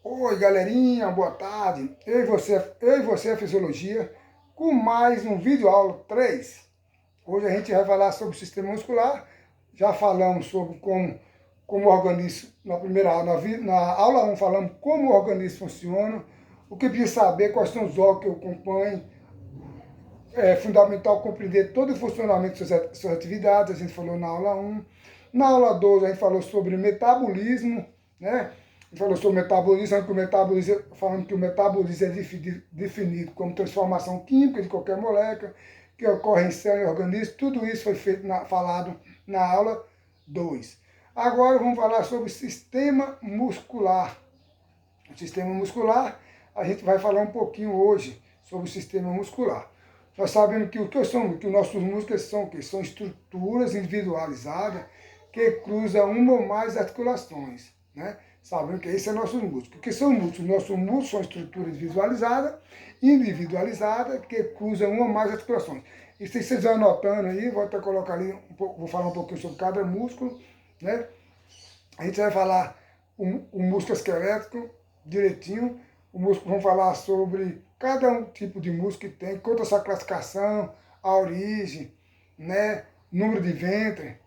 Oi, galerinha, boa tarde. Eu e você, a Fisiologia, com mais um vídeo aula 3. Hoje a gente vai falar sobre o sistema muscular. Já falamos sobre como o organismo, na primeira aula, na aula 1, falamos como o organismo funciona, o que precisa saber, quais são os órgãos que o compõem. É fundamental compreender todo o funcionamento de suas atividades, a gente falou na aula 1. Na aula 2, a gente falou sobre metabolismo, né? A gente falou sobre metabolismo, falando que o metabolismo é definido como transformação química de qualquer molécula que ocorre em célula e organismo. Tudo isso foi falado na aula 2. Agora vamos falar sobre sistema muscular. O sistema muscular, a gente vai falar um pouquinho hoje sobre o sistema muscular. Nós sabemos que que os nossos músculos são o quê? São estruturas individualizadas que cruzam uma ou mais articulações, né? Sabemos que esse é nossos músculos. O que são músculos? Nossos músculos são estruturas individualizadas que cruzam uma ou mais articulações. E se vocês vão anotando aí, vou até colocar ali, vou falar um pouquinho sobre cada músculo, né? A gente vai falar o músculo esquelético direitinho, vamos falar sobre cada um tipo de músculo que tem, quanto a sua classificação, a origem, né, número de ventre.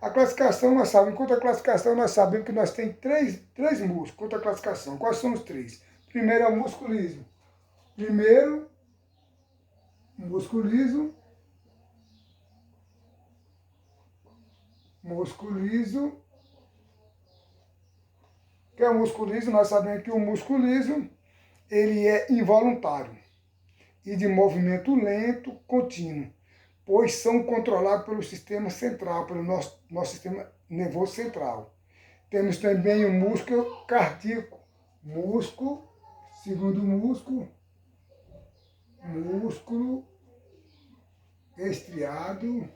A classificação nós sabemos, quanto à classificação nós sabemos que nós temos três músculos, quanto à classificação. Quais são os três? Primeiro é o musculismo. Primeiro, musculismo, que é o musculismo, nós sabemos que o musculismo, ele é involuntário e de movimento lento, contínuo, pois são controlados pelo sistema central, pelo nosso sistema nervoso central. Temos também o músculo cardíaco, segundo músculo estriado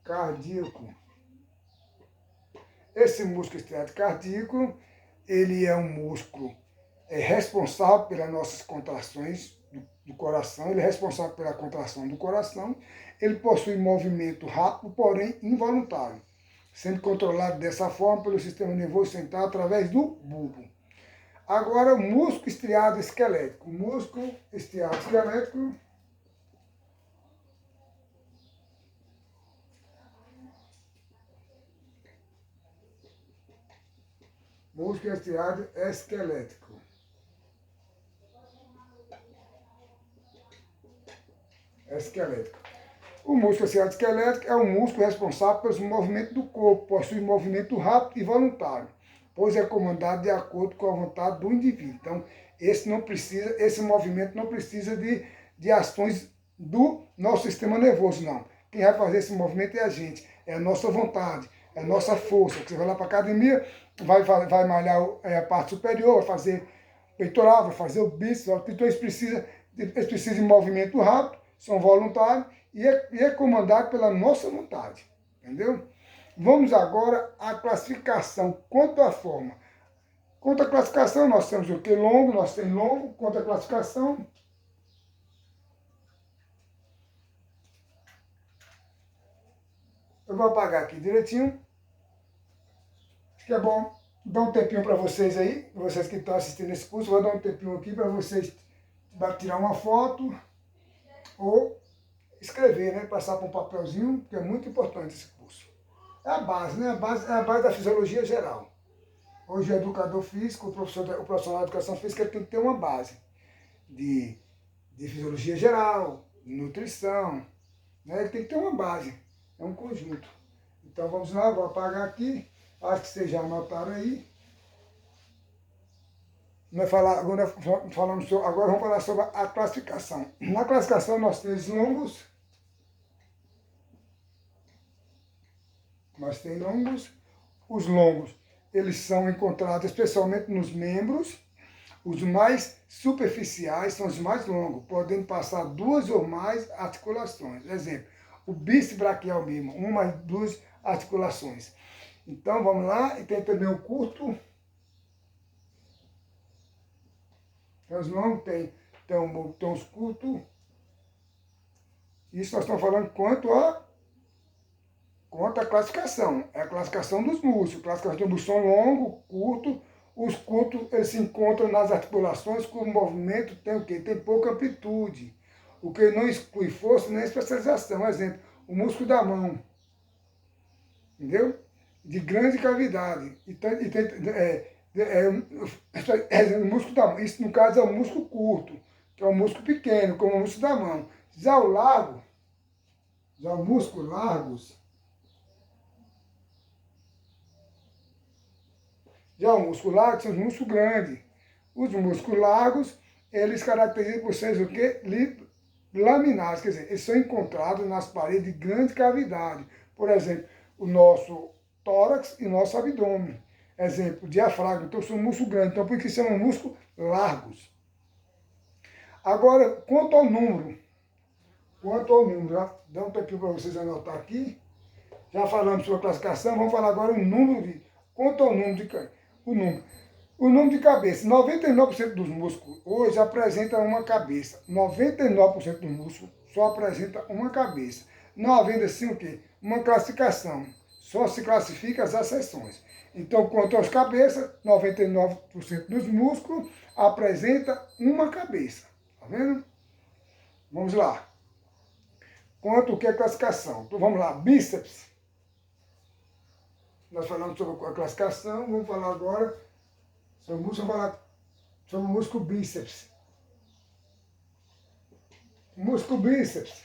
cardíaco. Esse músculo estriado cardíaco, ele é um músculo responsável pelas nossas contrações do coração, ele é responsável pela contração do coração, ele possui movimento rápido, porém involuntário, sendo controlado dessa forma pelo sistema nervoso central através do bulbo. Agora, o músculo estriado esquelético. O músculo estriado esquelético, músculo estriado esquelético. O músculo estriado esquelético é o músculo responsável pelos movimentos do corpo, possui movimento rápido e voluntário, pois é comandado de acordo com a vontade do indivíduo. Então, esse movimento não precisa de ações do nosso sistema nervoso, não. Quem vai fazer esse movimento é a gente, é a nossa vontade, é a nossa força. Você vai lá para a academia, vai malhar a parte superior, vai fazer peitoral, vai fazer o bíceps, então eles precisam de movimento rápido, são voluntários e é comandado pela nossa vontade, entendeu? Vamos agora à classificação, quanto à forma. Quanto à classificação, nós temos o que? Longo, nós temos longo, quanto à classificação. Eu vou apagar aqui direitinho. Acho que é bom dar um tempinho para vocês aí, vocês que estão assistindo esse curso, vou dar um tempinho aqui para vocês tirar uma foto ou escrever, né? Passar para um papelzinho, que é muito importante esse curso. É a base, né? É a base da fisiologia geral. Hoje o educador físico, o profissional de educação física, ele tem que ter uma base de fisiologia geral, de nutrição, né? Ele tem que ter uma base, é um conjunto. Então vamos lá, vou apagar aqui, acho que vocês já anotaram aí. Agora vamos falar sobre a classificação. Na classificação nós temos longos, os longos, eles são encontrados especialmente nos membros. Os mais superficiais são os mais longos, podendo passar duas ou mais articulações. Exemplo, o bíceps braquial mesmo, uma mais duas articulações. Então vamos lá, e tem também o curto. Tem os longos, tem os curtos. Isso nós estamos falando quanto a outra classificação. É a classificação dos músculos. Classificação do músculo longo, curto. Os curtos eles se encontram nas articulações que o movimento tem o quê? Tem pouca amplitude. O que não exclui força nem especialização. Exemplo, o músculo da mão. Entendeu? De grande cavidade. O músculo da mão. Isso, no caso, é o músculo curto, que é o músculo pequeno, como o músculo da mão. Já o largo, já os músculos largos, já o músculo largo são os músculos grandes. Os músculos largos, eles caracterizam por serem o quê? Laminares, quer dizer, eles são encontrados nas paredes de grande cavidade. Por exemplo, o nosso tórax e o nosso abdômen. Exemplo, diafragma. Então, são músculos grandes. Então, por isso que chamam músculos largos. Agora, quanto ao número, já dá um tempinho para vocês anotar aqui. Já falamos sobre a classificação, vamos falar agora o número de. Quanto ao número de. O número de cabeça. 99% dos músculos hoje apresentam uma cabeça. 99% dos músculos só apresenta uma cabeça. Não havendo assim o quê? Uma classificação. Só se classifica as acessões. Então, quanto às cabeças, 99% dos músculos apresenta uma cabeça. Tá vendo? Vamos lá. Quanto que é classificação? Então, vamos lá. Bíceps. Nós falamos sobre a classificação, vamos falar agora sobre o músculo, vamos falar sobre o músculo bíceps. Músculo bíceps.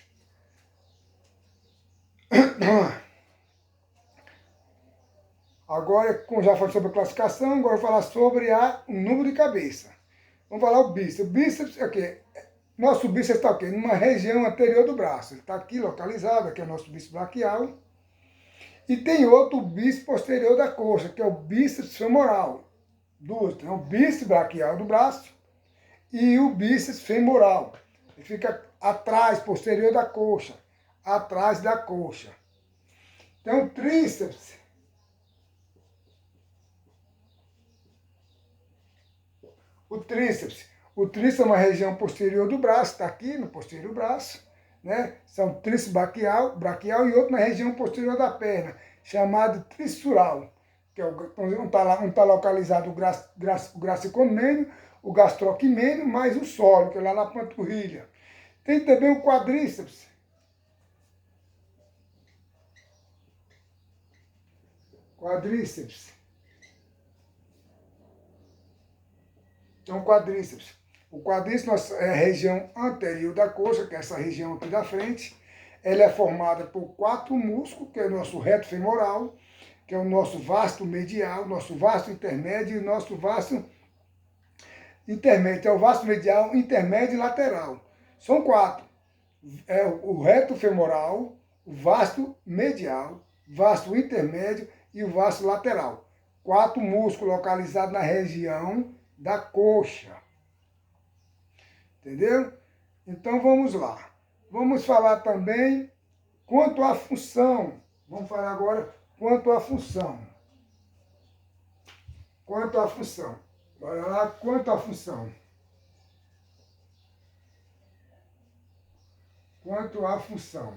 Agora, como já falei sobre a classificação, agora eu vou falar sobre o número de cabeça. Vamos falar o bíceps. O bíceps é o quê? Nosso bíceps está o quê? Numa região anterior do braço. Ele está aqui localizado, aqui é o nosso bíceps braquial. E tem outro bíceps posterior da coxa, que é o bíceps femoral. Tem o bíceps braquial do braço e o bíceps femoral. Ele fica atrás, posterior da coxa. Atrás da coxa. Tem o tríceps. O tríceps é uma região posterior do braço, está aqui no posterior do braço, né? São tríceps braquial e outro na região posterior da perna, chamado trissural, que é um tá localizado o graciocomênio, o gastrocimênio, mais o sólio, que é lá na panturrilha. Tem também o quadríceps. Então, quadríceps. O quadríceps é a região anterior da coxa, que é essa região aqui da frente. Ela é formada por 4 músculos, que é o nosso reto femoral, que é o nosso vasto medial, nosso vasto intermédio e o nosso vasto intermédio. É o vasto medial, intermédio e lateral. São 4. É o reto femoral, o vasto medial, vasto intermédio e o vasto lateral. 4 músculos localizados na região da coxa. Entendeu? Então vamos lá. Vamos falar também quanto à função. Vamos falar agora quanto à função. Quanto à função. Bora lá, quanto à função. Quanto à função.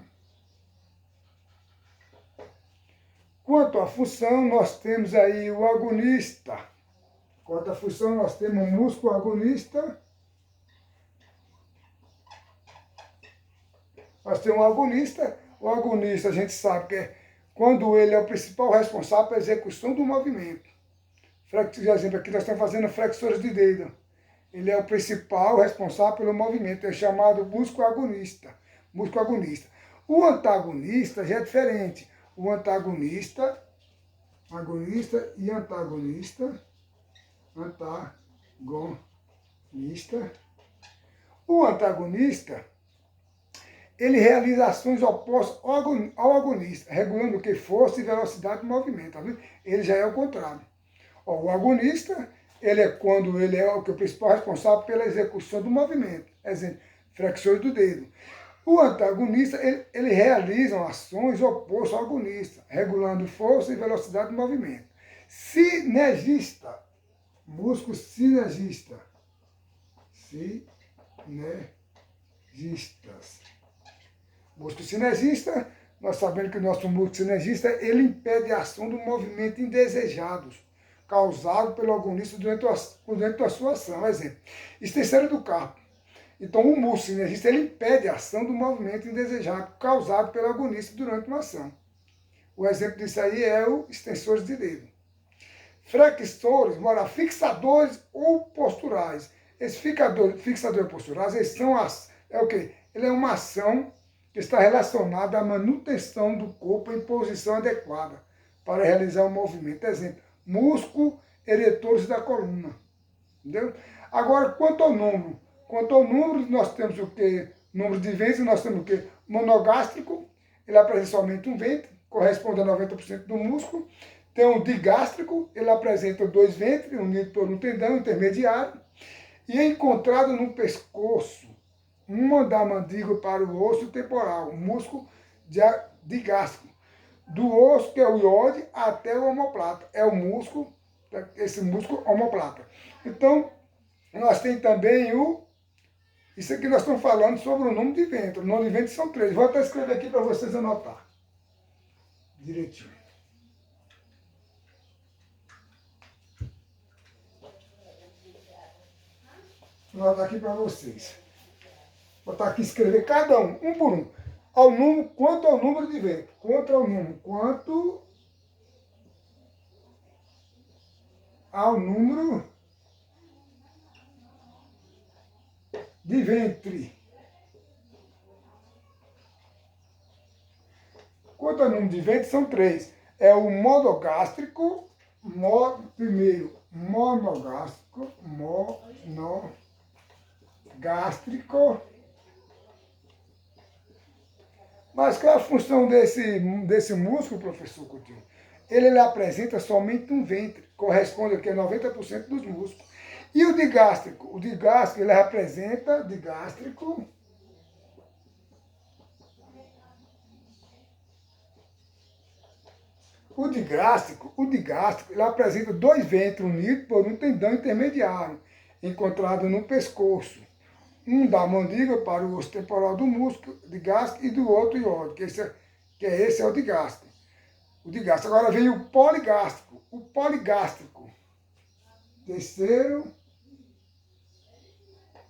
Quanto à função, nós temos aí o agonista. Quanto à função, nós temos o músculo agonista. Nós temos um agonista. O agonista, a gente sabe que é quando ele é o principal responsável pela execução do movimento. Por exemplo, aqui nós estamos fazendo flexores de dedo. Ele é o principal responsável pelo movimento. É chamado músculo agonista. Músculo agonista. O antagonista já é diferente. O agonista e antagonista. O antagonista, ele realiza ações opostas ao agonista, regulando o que? Força e velocidade do movimento. Tá vendo? Ele já é o contrário. O agonista, ele é quando ele é o principal responsável pela execução do movimento. Exemplo, flexões do dedo. O antagonista, ele realiza ações opostas ao agonista, regulando força e velocidade do movimento. Sinergista. Músculo sinergista. Sinergistas. Músculo sinergista, nós sabemos que o nosso músculo sinergista, ele impede a ação do movimento indesejados, causado pelo agonista durante a sua ação. Exemplo, extensão do carpo. Então, o músculo sinergista, ele impede a ação do movimento indesejado, causado pelo agonista durante uma ação. O exemplo disso aí é o extensores de dedo. Flexores, fixadores ou posturais. Esses fixadores posturais, eles são o quê? Ele é uma ação que está relacionada à manutenção do corpo em posição adequada para realizar o movimento. Exemplo, músculo eretores da coluna. Entendeu? Agora, quanto ao número, nós temos o quê? Número de ventres, nós temos o quê? Monogástrico, ele apresenta somente um ventre, corresponde a 90% do músculo. Tem um digástrico, ele apresenta 2 ventres, unidos por um tendão intermediário. E é encontrado no pescoço, uma da mandíbula para o osso temporal, o músculo digástrico. Do osso, que é o iode, até o omoplata. É o músculo, esse músculo omoplata. Então, nós temos também isso aqui nós estamos falando sobre o número de ventre. O número de ventre são 3. Vou até escrever aqui para vocês anotar. Direitinho. Vou anotar aqui para vocês. Vou botar aqui escrever cada um por um. Quanto ao número de ventre. Quanto ao número de ventre. Quanto ao número de ventre, são 3. É o monogástrico, primeiro monogástrico, Mas qual é a função desse músculo, professor Coutinho? Ele apresenta somente um ventre, corresponde a 90% dos músculos. E o digástrico? O digástrico, ele representa, O digástrico, ele apresenta 2 ventres unidos por um tendão intermediário, encontrado no pescoço. Um da mandíbula para o osso temporal do músculo digástrico e do outro iode, que esse é o digástrico. Agora vem o poligástrico. O poligástrico. Terceiro,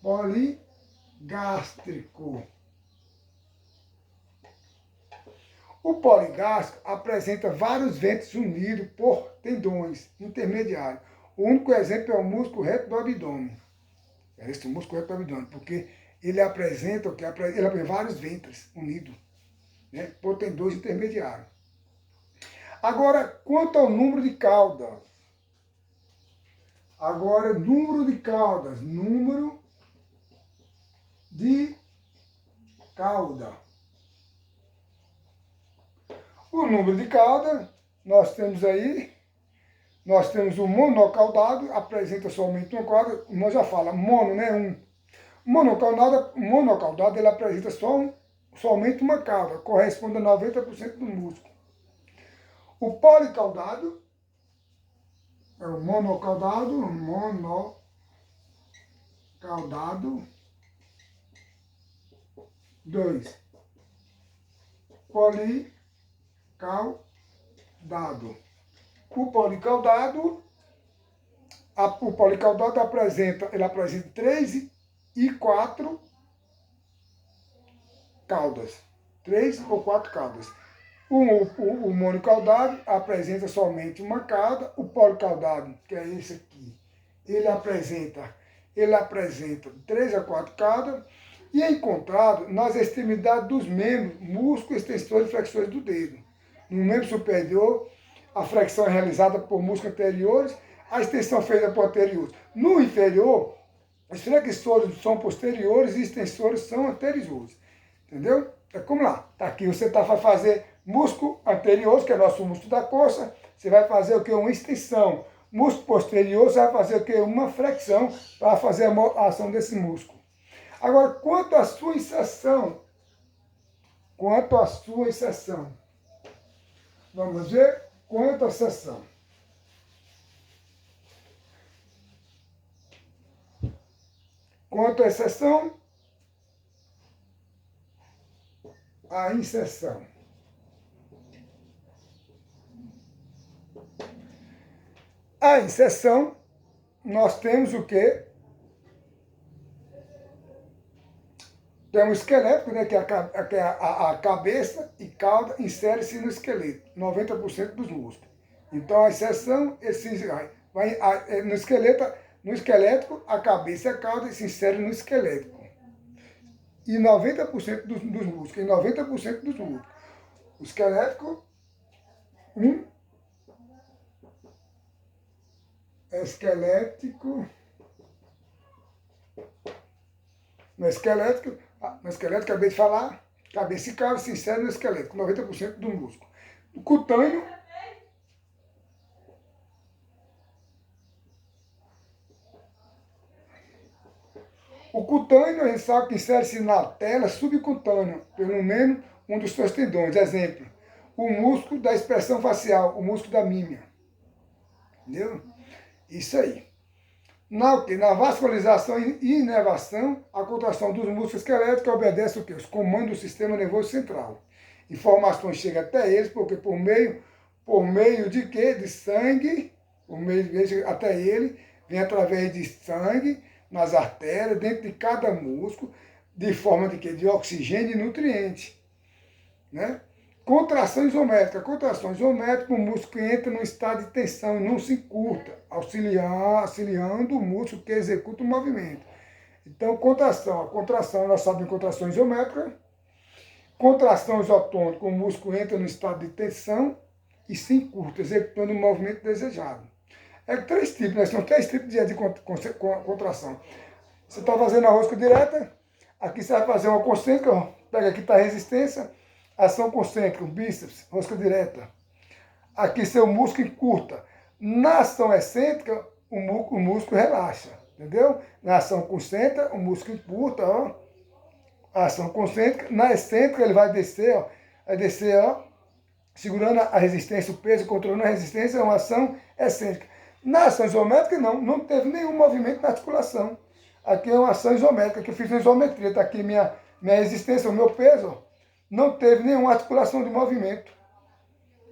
poligástrico. O poligástrico apresenta vários ventres unidos por tendões intermediários. O único exemplo é o músculo reto do abdômen. É esse músculo reto do abdômen, porque ele apresenta vários ventres unidos, né, por tendões intermediários. Agora, quanto ao número de caudas. Número de cauda. O número de cauda, nós temos o monocaudado, apresenta somente uma cauda, nós já fala mono, né? Monocaudado, ele apresenta somente uma cauda, corresponde a 90% do músculo. O policaudado, é o monocaudado, 2. Policaudado. O policaudado apresenta 3 e 4 caudas. 3 ou 4 caudas. O monocaudado apresenta somente uma cauda. O policaudado, que é esse aqui, ele apresenta 3 a 4 caudas. E é encontrado nas extremidades dos membros, músculos, extensores e flexores do dedo. No membro superior, a flexão é realizada por músculos anteriores, a extensão feita por anteriores. No inferior, os flexores são posteriores e extensores são anteriores. Entendeu? É como lá. Tá aqui, você vai fazer músculo anterior, que é o nosso músculo da coxa, você vai fazer o que? Uma extensão. Músculo posterior, você vai fazer o que? Uma flexão para fazer a ação desse músculo. Agora, quanto à sua inserção, vamos ver quanto à seção. Quanto à inserção, A inserção, nós temos o quê? Temos o esquelético, né, que é a cabeça e cauda insere-se no esqueleto, 90% dos músculos. Então, a inserção, no esquelético, a cabeça e a cauda se inserem no esquelético. E 90% dos músculos, e 90% dos músculos. O esquelético, no esquelético, acabei de falar, cabeça e cauda se inserem no esqueleto, 90% do músculo. O cutâneo, a gente sabe que insere-se na tela subcutânea, pelo menos um dos seus tendões. Exemplo, o músculo da expressão facial, o músculo da mímia. Entendeu? Isso aí. Na vascularização e inervação, a contração dos músculos esqueléticos obedece o quê? Os comandos do sistema nervoso central. Informações chegam até eles, porque por meio de quê? De sangue, até ele, vem através de sangue, nas artérias, dentro de cada músculo, de forma de quê? De oxigênio e nutrientes. Né? Contração isométrica. Contração isométrica, o músculo entra num estado de tensão e não se encurta, auxiliando o músculo que executa o movimento. Então, contração. A contração, nós sabemos contração isométrica. Contração isotônica, o músculo entra no estado de tensão e se encurta, executando o movimento desejado. É três tipos, né? São três tipos de contração. Você está fazendo a rosca direta, aqui você vai fazer uma concêntrica, pega aqui está a resistência, ação concêntrica, bíceps, rosca direta. Aqui seu músculo encurta. Na ação excêntrica, o músculo relaxa, entendeu? Na ação concêntrica, o músculo encurta, ó. A ação concêntrica. Na excêntrica, ele vai descer, ó, segurando a resistência, o peso, controlando a resistência, é uma ação excêntrica. Na ação isométrica, não teve nenhum movimento na articulação. Aqui é uma ação isométrica, que eu fiz uma isometria, está aqui minha resistência, o meu peso, ó. Não teve nenhuma articulação de movimento.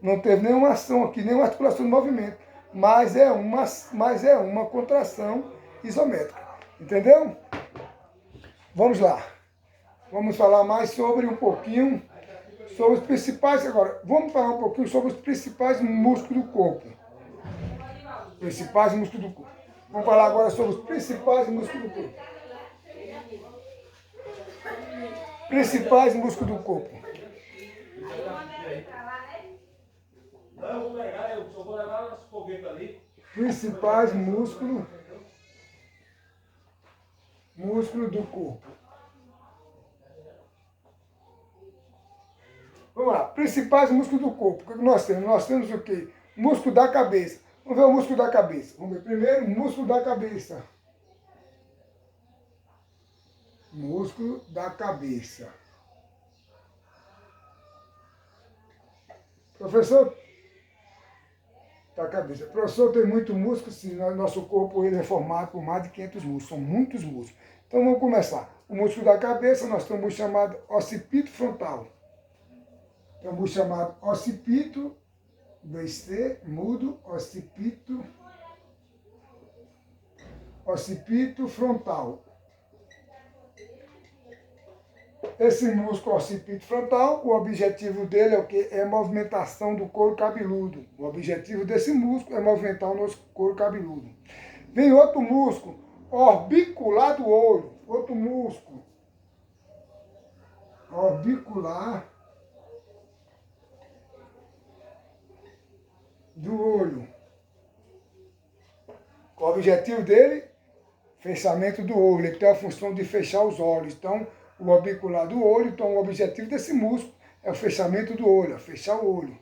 Não teve nenhuma ação aqui, nenhuma articulação de movimento. Mas é uma contração isométrica. Entendeu? Vamos lá. Vamos falar mais sobre os principais agora. Vamos falar um pouquinho sobre os principais músculos do corpo. Principais músculos do corpo. Vamos falar agora sobre os principais músculos do corpo. Principais músculos do corpo. Não, eu vou pegar, eu só vou levar as foguetas ali. Principais músculos do corpo. Vamos lá, principais músculos do corpo. O que nós temos? Nós temos o quê? Músculo da cabeça. Vamos ver o músculo da cabeça. Vamos ver primeiro o músculo da cabeça. Músculo da cabeça. Professor, da cabeça. Professor, tem muito músculo, sim. Nosso corpo ele é formado por mais de 500 músculos. São muitos músculos. Então vamos começar. O músculo da cabeça, nós temos um músculo chamado occipito frontal. Tem um músculo chamado occipito, 2C, mudo, occipito frontal. Esse músculo occipito frontal, o objetivo dele é o quê? É a movimentação do couro cabeludo. O objetivo desse músculo é movimentar o nosso couro cabeludo. Vem outro músculo, orbicular do olho. Outro músculo, orbicular do olho. O objetivo dele, fechamento do olho. Ele tem a função de fechar os olhos. Então, o orbicular do olho, então o objetivo desse músculo é o fechamento do olho, é fechar o olho.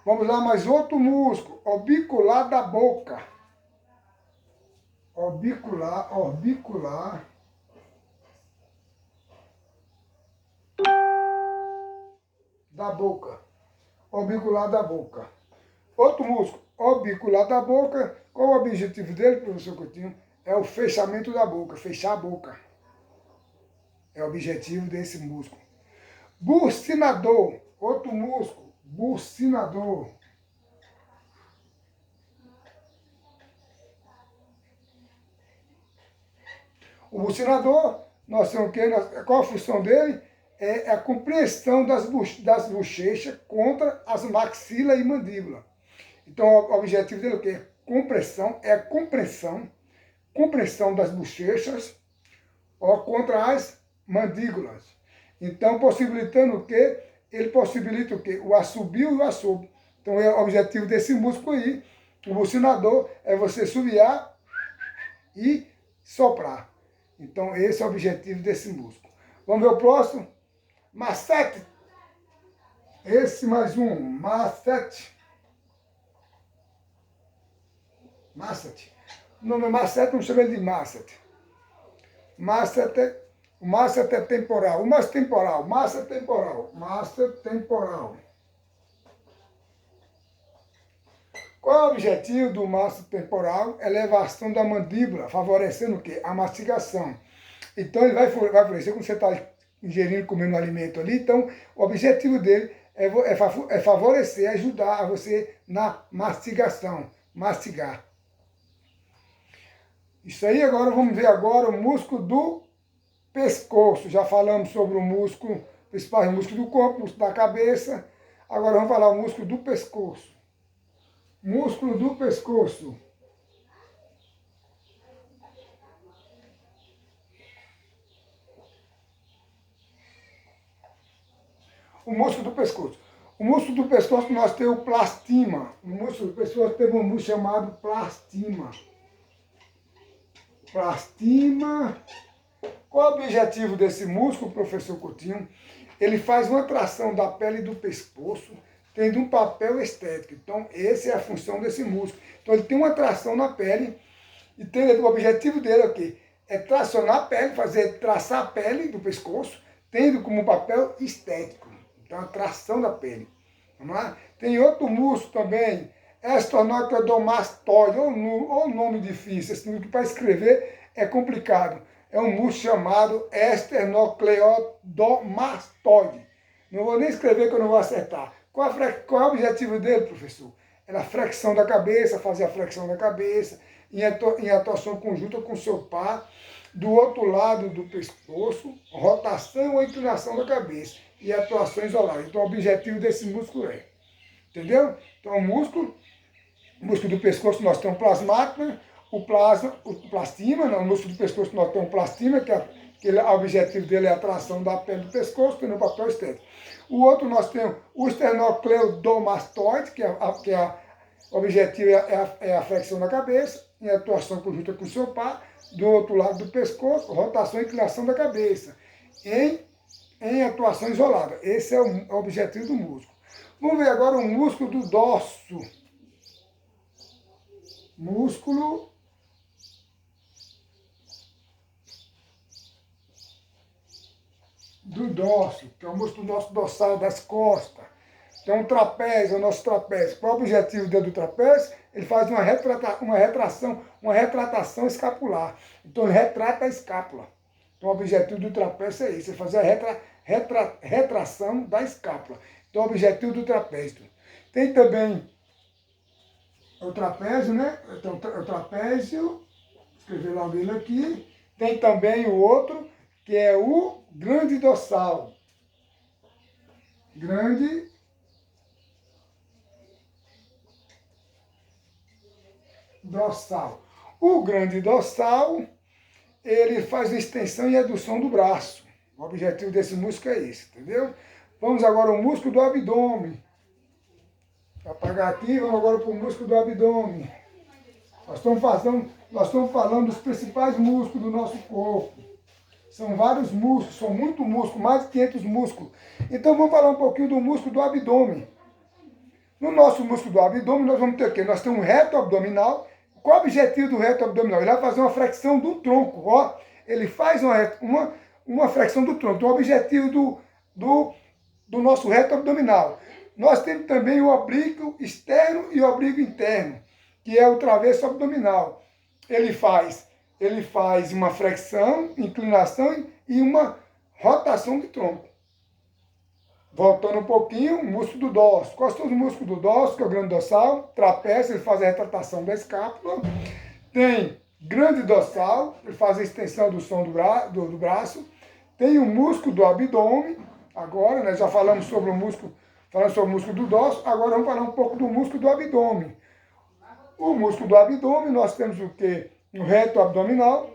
Vamos lá, mais outro músculo, orbicular da boca. Orbicular da boca. Orbicular da boca. Outro músculo, orbicular da boca. Qual o objetivo dele, professor Coutinho? É o fechamento da boca, fechar a boca. É o objetivo desse músculo. Bucinador, outro músculo, bucinador. O bucinador, nós temos o quê? Qual a função dele? É a compreensão das bochechas contra as maxilas e mandíbula. Então, o objetivo dele é o quê? Compressão, é a compreensão das bochechas contra as mandíbulas. Então, possibilitando o quê? Ele possibilita o quê? O assobio e o assobo. Então, é o objetivo desse músculo aí, o bucinador, é você assobiar e soprar. Então, esse é o objetivo desse músculo. Vamos ver o próximo? Macete. Esse mais um, macete. Macete. O nome é macete, não chama ele de macete. Macete, o macete é temporal. O mais temporal, massa temporal. Massa temporal. Qual é o objetivo do massa temporal? Elevação da mandíbula, favorecendo o quê? A mastigação. Então ele vai favorecer quando você está ingerindo, comendo alimento ali. Então o objetivo dele é favorecer, ajudar a você na mastigação, mastigar. Isso aí, agora vamos ver agora o músculo do pescoço. Já falamos sobre o músculo, principal músculo do corpo, músculo da cabeça. Agora vamos falar o músculo do pescoço. Músculo do pescoço. O músculo do pescoço. O músculo do pescoço nós temos o plastima. O músculo do pescoço tem um músculo chamado plastima. Plastima. Qual o objetivo desse músculo, professor Coutinho? Ele faz uma tração da pele do pescoço, tendo um papel estético. Então, essa é a função desse músculo. Então, ele tem uma tração na pele, e o objetivo dele é o quê? É tracionar a pele, traçar a pele do pescoço, tendo como papel estético. Então, a tração da pele. Vamos lá? Tem outro músculo também, esternocleidomastoide, ou nome difícil, esse músculo para escrever é complicado. É um músculo chamado esternocleidomastoide. Não vou nem escrever que eu não vou acertar. Qual é o objetivo dele, professor? É a flexão da cabeça, fazer a flexão da cabeça, em atuação conjunta com o seu par, do outro lado do pescoço, rotação ou inclinação da cabeça, e atuação isolada. Então, o objetivo desse músculo é, entendeu? Então, o músculo do pescoço nós temos plasmático, o plastima, no músculo do pescoço nós temos plastima, que o objetivo dele é a tração da pele do pescoço, tendo um papel estético. O outro nós temos o esternocleidomastoide, o objetivo é a flexão da cabeça, em atuação conjunta com o seu par, do outro lado do pescoço, rotação e inclinação da cabeça, em atuação isolada. Esse é o objetivo do músculo. Vamos ver agora o músculo do dorso. Músculo do dorso, que é o músculo do nosso dorsal, das costas. Então, o trapézio, o nosso trapézio. Qual é o objetivo do trapézio? Ele faz uma retratação escapular. Então, ele retrata a escápula. Então, o objetivo do trapézio é isso, é fazer a retração da escápula. Então, o objetivo do trapézio. Tem também o trapézio, né? Então, o trapézio, escrever logo ele aqui. Tem também o outro, que é o grande dorsal. Grande dorsal. O grande dorsal, ele faz a extensão e redução do braço. O objetivo desse músculo é esse, entendeu? Vamos agora ao músculo do abdômen. Vou apagar aqui, vamos agora para o músculo do abdômen. Nós estamos falando dos principais músculos do nosso corpo. São vários músculos, são muitos músculos, mais de 500 músculos. Então vamos falar um pouquinho do músculo do abdômen. No nosso músculo do abdômen nós vamos ter o quê? Nós temos um reto abdominal. Qual é o objetivo do reto abdominal? Ele vai fazer uma flexão do tronco, ó. Ele faz uma flexão do tronco. Então o objetivo do nosso reto abdominal. Nós temos também o oblíquo externo e o oblíquo interno, que é o travesso abdominal. Ele faz uma flexão, inclinação e uma rotação de tronco. Voltando um pouquinho, o músculo do dorso. Quais são os músculos do dorso, que é o grande dorsal? Trapézio, ele faz a retratação da escápula. Tem grande dorsal, ele faz a extensão do som do braço. Tem o músculo do abdômen, agora, né, já falamos sobre o músculo, do dorso, agora vamos falar um pouco do músculo do abdômen. O músculo do abdômen, nós temos o quê? O reto abdominal,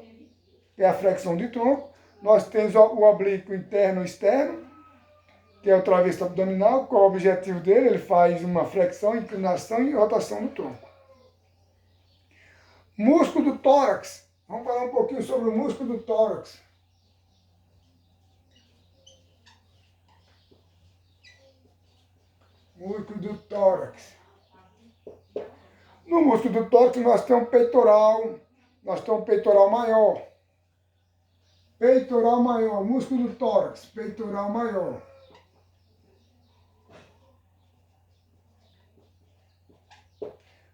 que é a flexão de tronco. Nós temos o oblíquo interno e externo, que é o travesso abdominal. Qual é o objetivo dele? Ele faz uma flexão, inclinação e rotação do tronco. Músculo do tórax. Vamos falar um pouquinho sobre o músculo do tórax. Músculo do tórax. No músculo do tórax nós temos um peitoral maior. Peitoral maior, músculo do tórax, peitoral maior.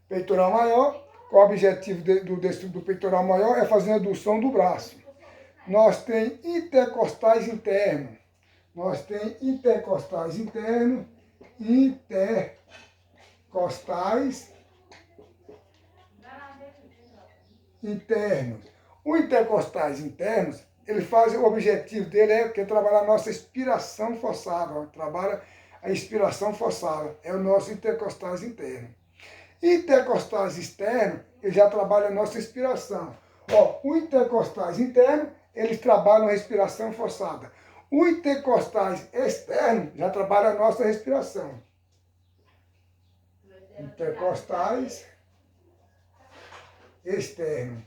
Peitoral maior, qual o objetivo do peitoral maior? É fazer a adução do braço. Nós temos intercostais internos. Intercostais internos. O intercostais internos, ele faz, o objetivo dele é trabalhar a nossa expiração forçada. Trabalha a expiração forçada. É o nosso intercostais interno. Intercostais externos, ele já trabalha a nossa expiração. O intercostais interno, eles trabalham a respiração forçada. O intercostais externo já trabalha a nossa respiração. Intercostais externo.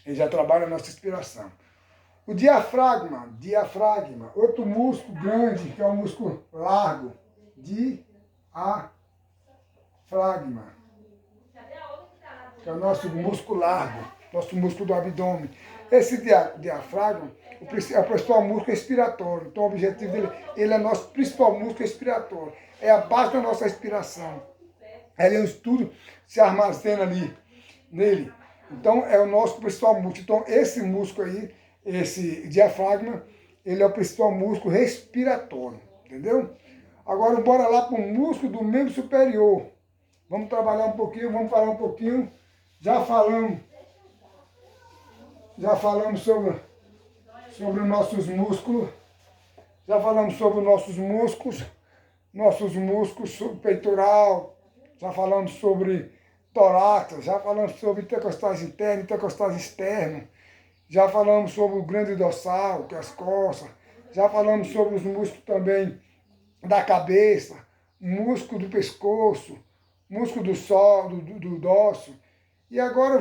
Ele já trabalha a nossa respiração. O diafragma, outro músculo grande, que é um músculo largo. Diafragma. Que é o nosso músculo largo, nosso músculo do abdômen. Esse diafragma é o principal músculo respiratório. Então o objetivo dele, ele é nosso principal músculo respiratório. É a base da nossa respiração. Ele é um estudo, se armazena ali, nele. Então é o nosso principal músculo. Então esse músculo aí, esse diafragma, ele é o principal músculo respiratório. Entendeu? Agora bora lá para o músculo do membro superior. Vamos trabalhar um pouquinho, vamos falar um pouquinho. Já falamos sobre os nossos músculos. Já falamos sobre os nossos músculos sobre peitoral. Já falamos sobre torácico, já falamos sobre intercostais internos, intercostais externos. Já falamos sobre o grande dorsal, que é as costas. Já falamos sobre os músculos também da cabeça, músculo do pescoço, músculo do dorso. E agora,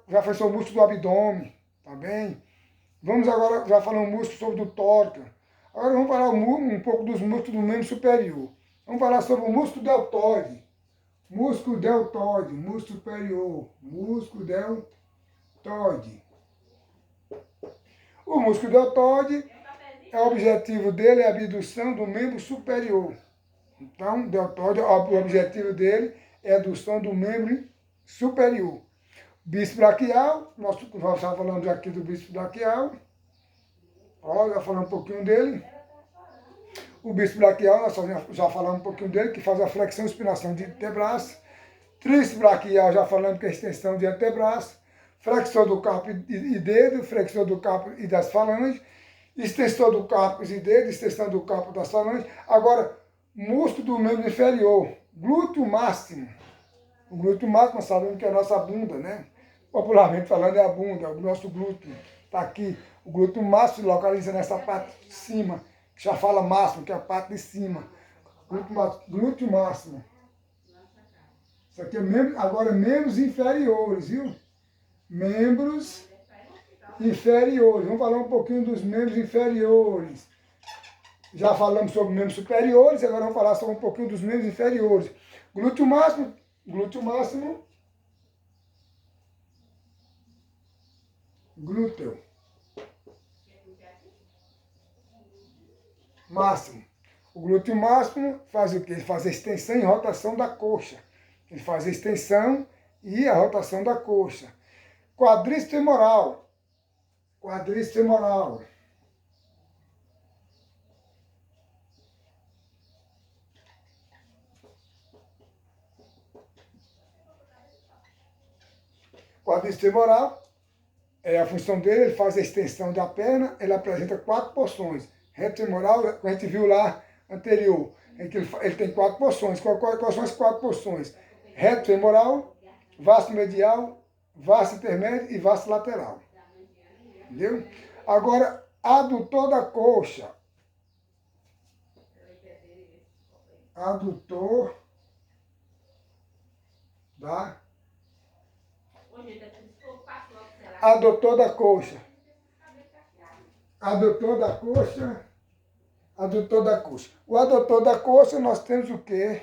já foi sobre o músculo do abdômen, tá bem? Vamos agora, já falamos músculo sobre o tórax. Agora vamos falar um pouco dos músculos do membro superior. Vamos falar sobre o músculo deltoide. Músculo deltoide, músculo superior, músculo deltoide. O músculo deltoide, o objetivo dele é a abdução do membro superior. Então, deltoide, o objetivo dele é a abdução do membro superior. Bíceps braquial, nós já falamos aqui do bíceps braquial. Já falamos um pouquinho dele. O bíceps braquial, nós já falamos um pouquinho dele, que faz a flexão e espinação de antebraço. Tríceps braquial, já falamos que é a extensão de antebraço. Flexor do carpo e dedo, flexor do carpo e das falanges. Extensor do carpo e dedo, extensão do carpo das falanges. Agora, músculo do membro inferior, glúteo máximo. O glúteo máximo, nós sabemos que é a nossa bunda, né? Popularmente falando, é a bunda, é o nosso glúteo. Está aqui. O glúteo máximo se localiza nessa parte de cima, que já fala máximo, que é a parte de cima. Glúteo máximo. Isso aqui é membros inferiores, viu? Membros inferiores. Vamos falar um pouquinho dos membros inferiores. Já falamos sobre membros superiores, agora vamos falar sobre um pouquinho dos membros inferiores. Glúteo máximo. Glúteo máximo. O glúteo máximo faz o quê? Ele faz a extensão e rotação da coxa. Ele faz a extensão e a rotação da coxa. Quadríceps femoral. quadríceps femoral, a função dele, ele faz a extensão da perna, ele apresenta 4 porções. Reto femoral, a gente viu lá anterior, ele tem 4 porções. Quais são as 4 porções? Reto femoral, vasto medial, vasto intermédio e vasto lateral. Entendeu? Agora, adutor da coxa. Adutor da adutor da coxa. Adutor da coxa. Adutor da coxa. O adutor da coxa nós temos o quê?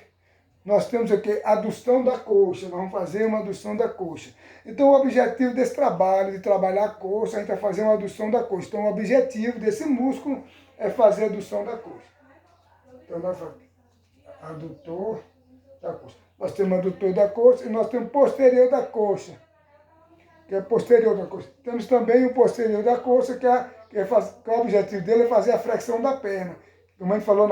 Nós temos o quê? Adução da coxa. Nós vamos fazer uma adução da coxa. Então o objetivo desse trabalho, de trabalhar a coxa, a gente vai fazer uma adução da coxa. Então o objetivo desse músculo é fazer a adução da coxa. Então nós fazemos adutor da coxa. Nós temos adutor da coxa e nós temos posterior da coxa, que é posterior da coxa. Temos também o posterior da coxa, que o objetivo dele é fazer a flexão da perna. Como a gente falou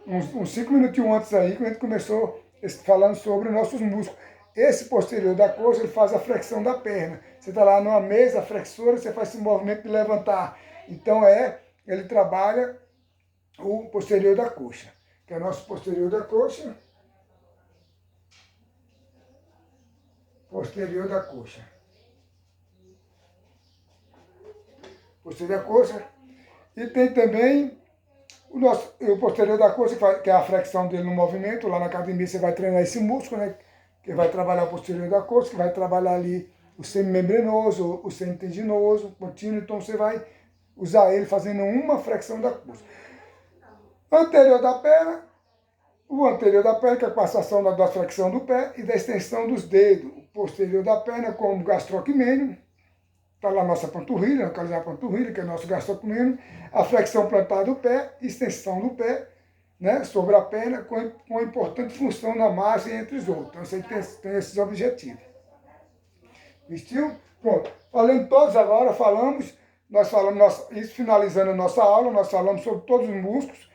uns 5 minutinhos antes aí, quando a gente começou falando sobre nossos músculos. Esse posterior da coxa, ele faz a flexão da perna. Você está lá numa mesa flexora, você faz esse movimento de levantar. Então ele trabalha o posterior da coxa, que é o nosso posterior da coxa. Posterior da coxa. Posterior da coxa. E tem também o posterior da coxa, que é a flexão dele no movimento. Lá na academia você vai treinar esse músculo, né? Que vai trabalhar o posterior da coxa, que vai trabalhar ali o semimembranoso, o semitendinoso, contínuo. Então você vai usar ele fazendo uma flexão da coxa. Anterior da perna. O anterior da perna, que é a passação da flexão do pé e da extensão dos dedos. O posterior da perna, como gastrocnêmio, está lá a nossa panturrilha, localizar a panturrilha, que é o nosso gastrocnêmio, a flexão plantar do pé, extensão do pé, né, sobre a perna, com importante função na margem, entre os outros. Então, você tem esses objetivos. Vestiu? Pronto. Falando todos agora, nós falamos, isso finalizando a nossa aula, nós falamos sobre todos os músculos,